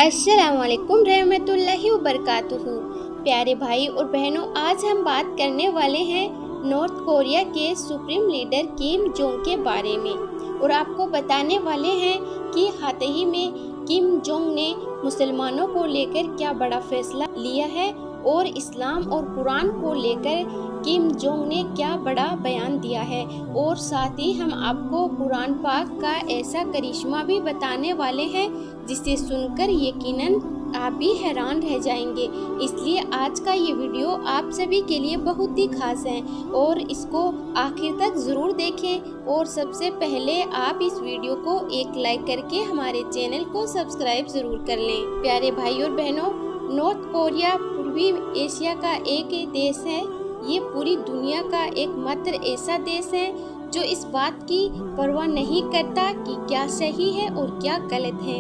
अस्सलाम वालेकुम रहमतुल्लाहि व बरकातुहू। प्यारे भाई और बहनों, आज हम बात करने वाले हैं नॉर्थ कोरिया के सुप्रीम लीडर किम जोंग के बारे में और आपको बताने वाले हैं कि हाल ही में किम जोंग ने मुसलमानों को लेकर क्या बड़ा फैसला लिया है और इस्लाम और कुरान को लेकर किम जोंग ने क्या बड़ा बयान दिया है। और साथ ही हम आपको कुरान पाक का ऐसा करिश्मा भी बताने वाले हैं जिसे सुनकर यकीनन आप भी हैरान रह जाएंगे। इसलिए आज का ये वीडियो आप सभी के लिए बहुत ही खास है और इसको आखिर तक ज़रूर देखें। और सबसे पहले आप इस वीडियो को एक लाइक करके हमारे चैनल को सब्सक्राइब ज़रूर कर लें। प्यारे भाई और बहनों, नॉर्थ कोरिया पूर्वी एशिया का एक देश है। ये पूरी दुनिया का एकमात्र ऐसा देश है जो इस बात की परवाह नहीं करता कि क्या सही है और क्या गलत है।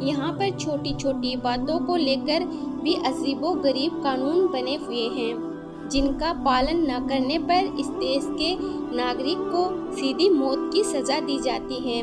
यहाँ पर छोटी छोटी बातों को लेकर भी अजीबो गरीब कानून बने हुए हैं जिनका पालन न करने पर इस देश के नागरिक को सीधी मौत की सजा दी जाती है।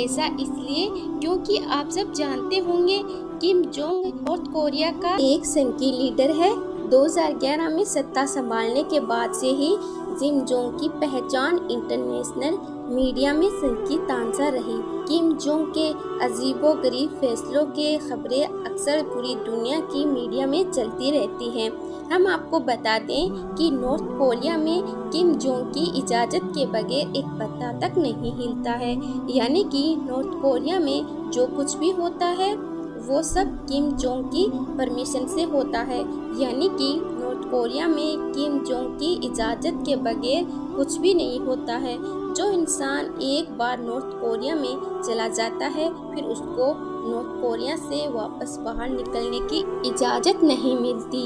ऐसा इसलिए क्योंकि आप सब जानते होंगे किम जोंग नॉर्थ कोरिया का एक संघीय लीडर है। 2011 में सत्ता संभालने के बाद से ही किम जोंग की पहचान इंटरनेशनल मीडिया में सनकी तांजा रही। किम जोंग के अजीबो गरीब फैसलों के खबरें अक्सर पूरी दुनिया की मीडिया में चलती रहती हैं। हम आपको बता दें कि नॉर्थ कोरिया में किम जोंग की इजाज़त के बगैर एक पत्ता तक नहीं हिलता है। यानी कि नॉर्थ कोरिया में जो कुछ भी होता है वो सब किम जोंग की परमिशन से होता है। यानी कि नॉर्थ कोरिया में किम जोंग की इजाज़त के बगैर कुछ भी नहीं होता है। जो इंसान एक बार नॉर्थ कोरिया में चला जाता है फिर उसको नॉर्थ कोरिया से वापस बाहर निकलने की इजाज़त नहीं मिलती।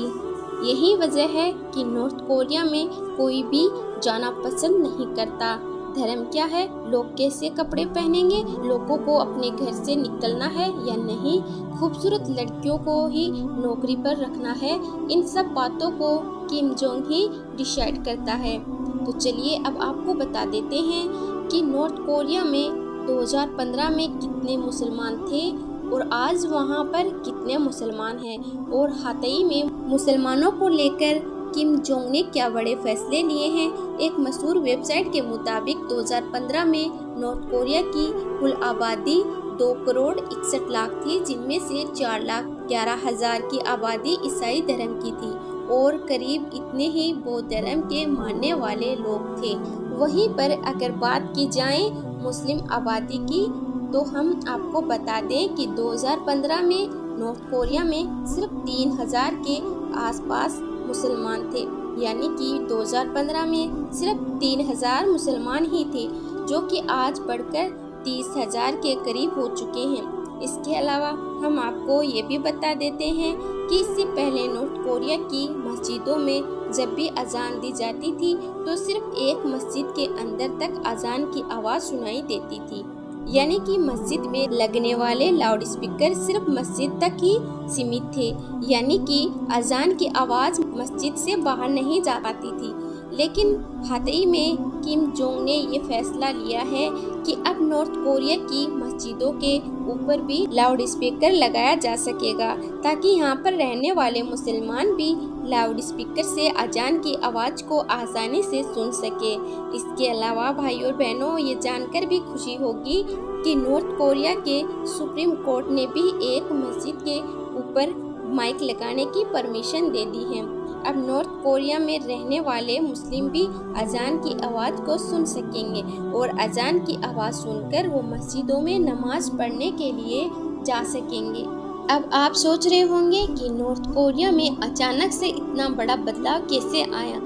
यही वजह है कि नॉर्थ कोरिया में कोई भी जाना पसंद नहीं करता। धर्म क्या है, लोग कैसे कपड़े पहनेंगे, लोगों को अपने घर से निकलना है या नहीं, खूबसूरत लड़कियों को ही नौकरी पर रखना है, इन सब बातों को किम जोंग ही डिसाइड करता है। तो चलिए अब आपको बता देते हैं कि नॉर्थ कोरिया में 2015 में कितने मुसलमान थे और आज वहां पर कितने मुसलमान हैं और हाल ही में मुसलमानों को लेकर किम जोंग ने क्या बड़े फैसले लिए हैं। एक मशहूर वेबसाइट के मुताबिक 2015 में नॉर्थ कोरिया की कुल आबादी 2 करोड़ 61 लाख थी, जिनमें से 4,11,000 की आबादी ईसाई धर्म की थी और करीब इतने ही बौद्ध धर्म के मानने वाले लोग थे। वहीं पर अगर बात की जाए मुस्लिम आबादी की तो हम आपको बता दें कि 2015 में नॉर्थ कोरिया में सिर्फ 3,000 के आसपास मुसलमान थे। यानी कि 2015 में सिर्फ 3,000 मुसलमान ही थे, जो कि आज बढ़कर 30,000 के करीब हो चुके हैं। इसके अलावा हम आपको ये भी बता देते हैं कि इससे पहले नॉर्थ कोरिया की मस्जिदों में जब भी अजान दी जाती थी तो सिर्फ एक मस्जिद के अंदर तक अजान की आवाज़ सुनाई देती थी। यानी कि मस्जिद में लगने वाले लाउड स्पीकर सिर्फ मस्जिद तक ही सीमित थे। यानी कि अजान की आवाज़ मस्जिद से बाहर नहीं जा पाती थी। लेकिन हाल ही में किम जोंग ने ये फैसला लिया है कि अब नॉर्थ कोरिया की मस्जिदों के ऊपर भी लाउड स्पीकर लगाया जा सकेगा ताकि यहाँ पर रहने वाले मुसलमान भी लाउड स्पीकर से अजान की आवाज़ को आसानी से सुन सके। इसके अलावा भाई और बहनों, ये जानकर भी खुशी होगी कि नॉर्थ कोरिया के सुप्रीम कोर्ट ने भी एक मस्जिद के ऊपर माइक लगाने की परमिशन दे दी है। अब नॉर्थ कोरिया में रहने वाले मुस्लिम भी अजान की आवाज़ को सुन सकेंगे और अजान की आवाज़ सुनकर वो मस्जिदों में नमाज पढ़ने के लिए जा सकेंगे। अब आप सोच रहे होंगे कि नॉर्थ कोरिया में अचानक से इतना बड़ा बदलाव कैसे आया,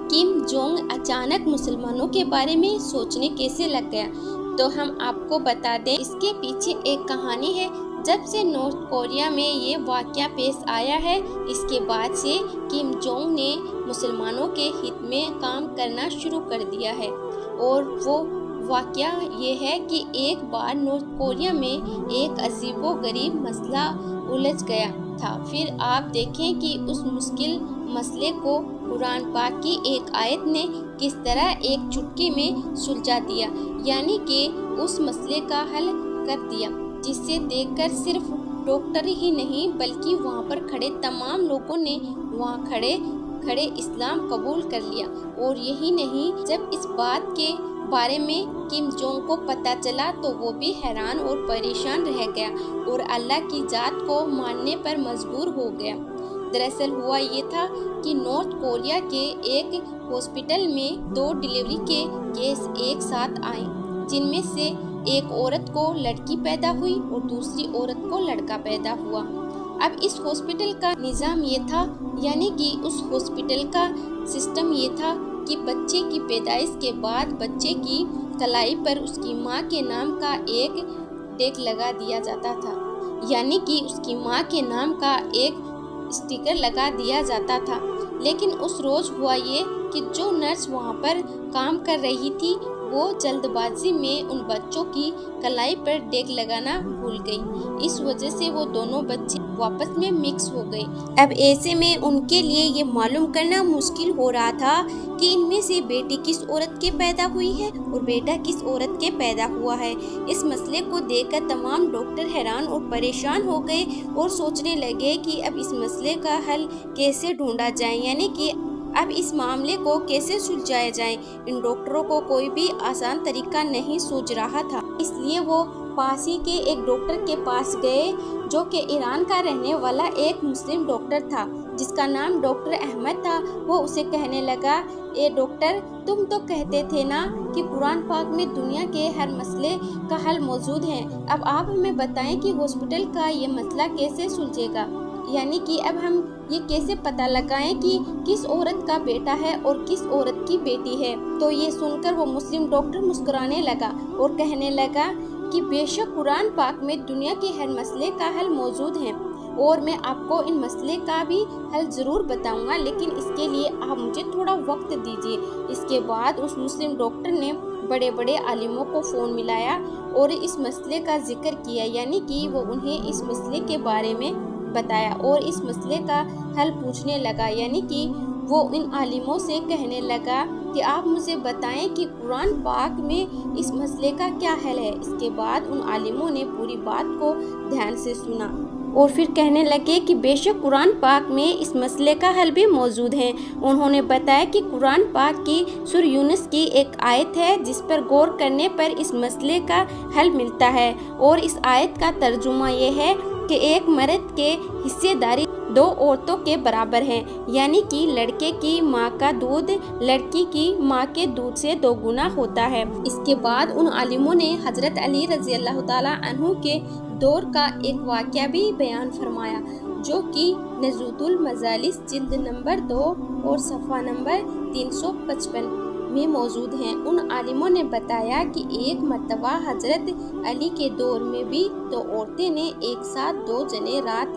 किम जोंग अचानक मुसलमानों के बारे में सोचने कैसे लग गया। तो हम आपको बता दें, इसके पीछे एक कहानी है। जब से नॉर्थ कोरिया में ये वाक़या पेश आया है, इसके बाद से किम जोंग ने मुसलमानों के हित में काम करना शुरू कर दिया है। और वो वाक़या ये है कि एक बार नॉर्थ कोरिया में एक अजीबो गरीब मसला उलझ गया था। फिर आप देखें कि उस मुश्किल मसले को कुरान पाक की एक आयत ने किस तरह एक चुटकी में सुलझा दिया। यानी कि उस मसले का हल कर दिया, जिसे देखकर सिर्फ डॉक्टर ही नहीं बल्कि वहाँ पर खड़े तमाम लोगों ने वहाँ खड़े खड़े इस्लाम कबूल कर लिया। और यही नहीं, जब इस बात के बारे में किम जोंग को पता चला तो वो भी हैरान और परेशान रह गया और अल्लाह की जात को मानने पर मजबूर हो गया। दरअसल हुआ ये था कि नॉर्थ कोरिया के एक हॉस्पिटल में 2 डिलीवरी के केस एक साथ आए, जिनमें से एक औरत को लड़की पैदा हुई और दूसरी औरत को लड़का पैदा हुआ। अब इस हॉस्पिटल का निज़ाम ये था, यानी कि उस हॉस्पिटल का सिस्टम ये था कि बच्चे की पैदाइश के बाद बच्चे की कलाई पर उसकी माँ के नाम का एक टैग लगा दिया जाता था, यानी कि उसकी माँ के नाम का एक स्टिकर लगा दिया जाता था। लेकिन उस रोज़ हुआ ये कि जो नर्स वहाँ पर काम कर रही थी वो जल्दबाजी में उन बच्चों की कलाई पर टैग लगाना भूल गई। इस वजह से वो दोनों बच्चे आपस में मिक्स हो गए। अब ऐसे में उनके लिए ये मालूम करना मुश्किल हो रहा था कि इनमें से बेटी किस औरत के पैदा हुई है और बेटा किस औरत के पैदा हुआ है। इस मसले को देखकर तमाम डॉक्टर हैरान और परेशान हो गए और सोचने लगे कि अब इस मसले का हल कैसे ढूंढा जाए, यानी कि अब इस मामले को कैसे सुलझाया जाए। इन डॉक्टरों को कोई भी आसान तरीका नहीं सूझ रहा था, इसलिए वो पास ही के एक डॉक्टर के पास गए जो कि ईरान का रहने वाला एक मुस्लिम डॉक्टर था, जिसका नाम डॉक्टर अहमद था। वो उसे कहने लगा, ए डॉक्टर, तुम तो कहते थे ना कि कुरान पाक में दुनिया के हर मसले का हल मौजूद है। अब आप हमें बताएं कि हॉस्पिटल का ये मसला कैसे सुलझेगा, यानी कि अब हम ये कैसे पता लगाएं कि किस औरत का बेटा है और किस औरत की बेटी है। तो ये सुनकर वो मुस्लिम डॉक्टर मुस्कुराने लगा और कहने लगा कि बेशक कुरान पाक में दुनिया के हर मसले का हल मौजूद है और मैं आपको इन मसले का भी हल ज़रूर बताऊंगा, लेकिन इसके लिए आप मुझे थोड़ा वक्त दीजिए। इसके बाद उस मुस्लिम डॉक्टर ने बड़े बड़े आलिमों को फ़ोन मिलाया और इस मसले का जिक्र किया, यानी कि वो उन्हें इस मसले के बारे में बताया और इस मसले का हल पूछने लगा, यानी कि वो इन आलिमों से कहने लगा कि आप मुझे बताएं कि कुरान पाक में इस मसले का क्या हल है। इसके बाद उन आलिमों ने पूरी बात को ध्यान से सुना और फिर कहने लगे कि बेशक कुरान पाक में इस मसले का हल भी मौजूद है। उन्होंने बताया कि कुरान पाक की सूरह यूनुस की एक आयत है जिस पर गौर करने पर इस मसले का हल मिलता है और इस आयत का तर्जुमा ये है कि एक मर्द के हिस्सेदारी 2 औरतों के बराबर है, यानी कि लड़के की माँ का दूध लड़की की माँ के दूध से 2 गुना होता है। इसके बाद उन आलिमों ने हजरत अली रज़ी अल्लाह ताला अन्हु के दौर का एक वाक़या भी बयान फरमाया, जो कि नज़ूतुल मजालिस जिल्द नंबर 2 और सफ़ा नंबर 355 में मौजूद हैं। उन आलिमों ने बताया कि एक मर्तबा हजरत अली के दौर में भी 2 औरतें ने एक साथ 2 जने रात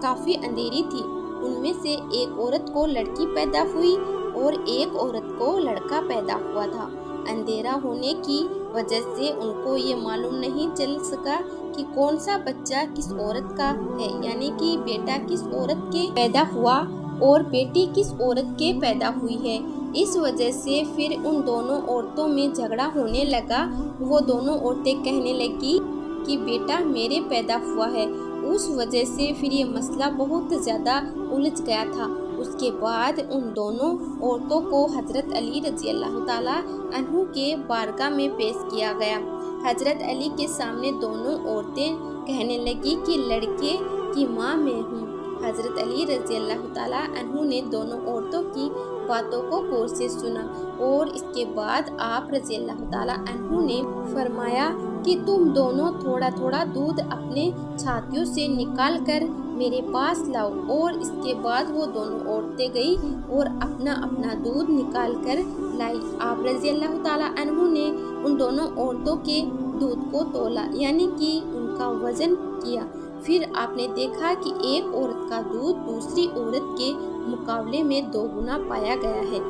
काफ़ी अंधेरी थी, उनमें से एक औरत को लड़की पैदा हुई और एक औरत को लड़का पैदा हुआ था। अंधेरा होने की वजह से उनको ये मालूम नहीं चल सका कि कौन सा बच्चा किस औरत का है, यानी कि बेटा किस औरत के पैदा हुआ और बेटी किस औरत के पैदा हुई है। इस वजह से फिर उन दोनों औरतों में झगड़ा होने लगा। वो दोनों औरतें कहने लगी कि बेटा मेरे पैदा हुआ है। उस वजह से फिर ये मसला बहुत ज़्यादा उलझ गया था। उसके बाद उन दोनों औरतों को हज़रत अली रज़ी अल्लाह ताला अन्हु के बारगाह में पेश किया गया। हज़रत अली के सामने दोनों औरतें कहने लगी कि लड़के की माँ मैं हूँ। हज़रत अली रज़ी अल्लाह ताला अन्हु ने दोनों औरतों की बातों को गौर से सुना और इसके बाद आप रज़ी अल्लाह ताला अन्हु ने फरमाया कि तुम दोनों थोड़ा थोड़ा दूध अपने छातियों से निकाल कर मेरे पास लाओ। और इसके बाद वो दोनों औरतें गई और अपना अपना दूध निकाल कर लाई। आप रज़ी अल्लाह ताला अन्हु ने उन दोनों औरतों के दूध को तोला, यानी कि उनका वजन किया। फिर आपने देखा कि एक औरत का दूध दूसरी औरत के मुकाबले में 2 गुना पाया गया है।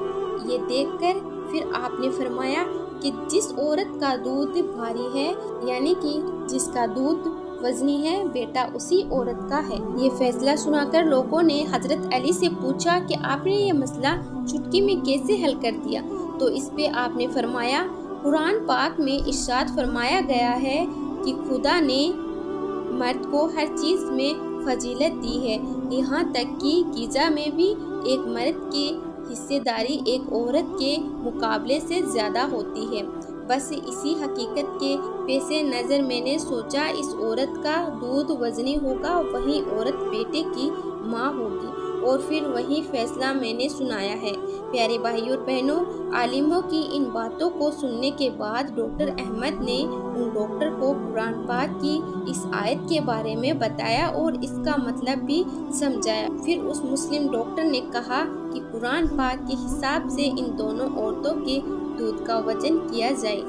ये देखकर फिर आपने फरमाया कि जिस औरत का दूध भारी है, यानी कि जिसका दूध वजनी है, बेटा उसी औरत का है। ये फैसला सुनाकर लोगों ने हजरत अली से पूछा कि आपने ये मसला चुटकी में कैसे हल कर दिया। तो इस पे आपने फरमाया, कुरान पाक में इरशाद फरमाया गया है कि खुदा ने مرد کو ہر چیز میں فضیلت دی ہے، یہاں تک کہ غذا میں بھی ایک مرد کی حصہ داری ایک عورت کے مقابلے سے زیادہ ہوتی ہے۔ بس اسی حقیقت کے پیش نظر میں نے سوچا اس عورت کا دودھ وزنی ہوگا، وہی عورت بیٹے کی ماں ہوگی، اور پھر وہی فیصلہ میں نے سنایا ہے۔ پیارے بھائی اور بہنوں، عالموں کی ان باتوں کو سننے کے بعد ڈاکٹر احمد نے ان ڈاکٹر کو قرآن پاک کی اس آیت کے بارے میں بتایا اور اس کا مطلب بھی سمجھایا۔ پھر اس مسلم ڈاکٹر نے کہا کہ قرآن پاک کے حساب سے ان دونوں عورتوں کے دودھ کا وزن کیا جائے،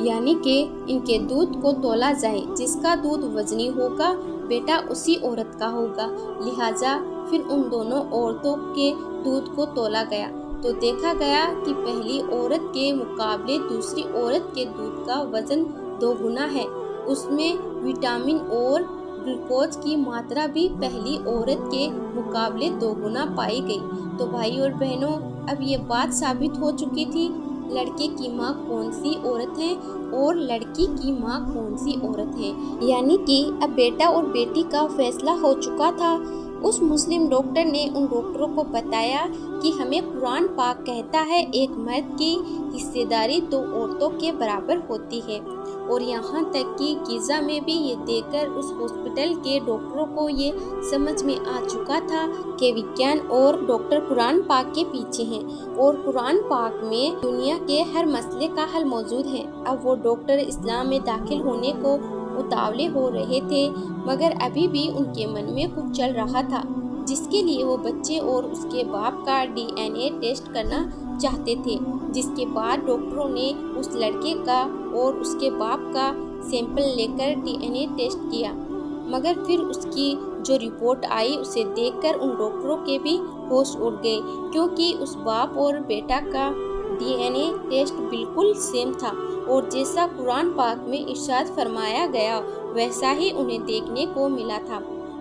یعنی کہ ان کے دودھ کو تولا جائے، جس کا دودھ وزنی ہوگا بیٹا اسی عورت کا ہوگا۔ لہٰذا پھر ان دونوں عورتوں کے دودھ کو تولا گیا تو دیکھا گیا کہ پہلی عورت کے مقابلے دوسری عورت کے دودھ کا وزن 2 گنا ہے۔ اس میں وٹامن اور گلوکوز کی ماترا بھی پہلی عورت کے مقابلے 2 گنا پائی گئی۔ تو بھائی اور بہنوں، اب یہ بات ثابت ہو چکی تھی لڑکے کی ماں کون سی عورت ہے اور لڑکی کی ماں کون سی عورت ہے، یعنی کہ اب بیٹا اور بیٹی کا فیصلہ ہو چکا تھا۔ اس مسلم ڈاکٹر نے ان ڈاکٹروں کو بتایا کہ ہمیں قرآن پاک کہتا ہے ایک مرد کی حصہ داری 2 عورتوں کے برابر ہوتی ہے، اور یہاں تک کہ غذا میں بھی یہ دیکھ کر اس ہاسپٹل کے ڈاکٹروں کو یہ سمجھ میں آ چکا تھا کہ وگیان اور ڈاکٹر قرآن پاک کے پیچھے ہیں، اور قرآن پاک میں دنیا کے ہر مسئلے کا حل موجود ہے۔ اب وہ ڈاکٹر اسلام میں داخل ہونے کو اتاولے ہو رہے تھے، مگر ابھی بھی ان کے من میں کچھ چل رہا تھا، جس کے لیے وہ بچے اور اس کے باپ کا DNA ٹیسٹ کرنا چاہتے تھے۔ جس کے بعد ڈاکٹروں نے اس لڑکے کا اور اس کے باپ کا سیمپل لے کر DNA ٹیسٹ کیا، مگر پھر اس کی جو رپورٹ آئی اسے دیکھ کر ان ڈاکٹروں کے بھی ہوش اڑ گئے، کیونکہ اس باپ اور بیٹا کا DNA ٹیسٹ بالکل سیم تھا، اور جیسا قرآن پاک میں ارشاد فرمایا گیا ویسا ہی انہیں دیکھنے کو ملا تھا۔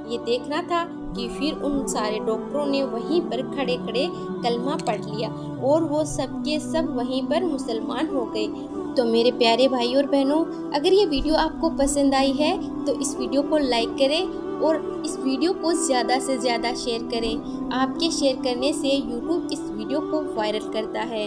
یہ دیکھنا تھا کہ پھر ان سارے ڈاکٹروں نے وہیں پر کھڑے کھڑے کلمہ پڑھ لیا، اور وہ سب کے سب وہیں پر مسلمان ہو گئے۔ تو میرے پیارے بھائی اور بہنوں، اگر یہ ویڈیو آپ کو پسند آئی ہے تو اس ویڈیو کو لائک کریں اور اس ویڈیو کو زیادہ سے زیادہ شیئر کریں۔ آپ کے شیئر کرنے سے یوٹیوب اس ویڈیو کو وائرل کرتا ہے۔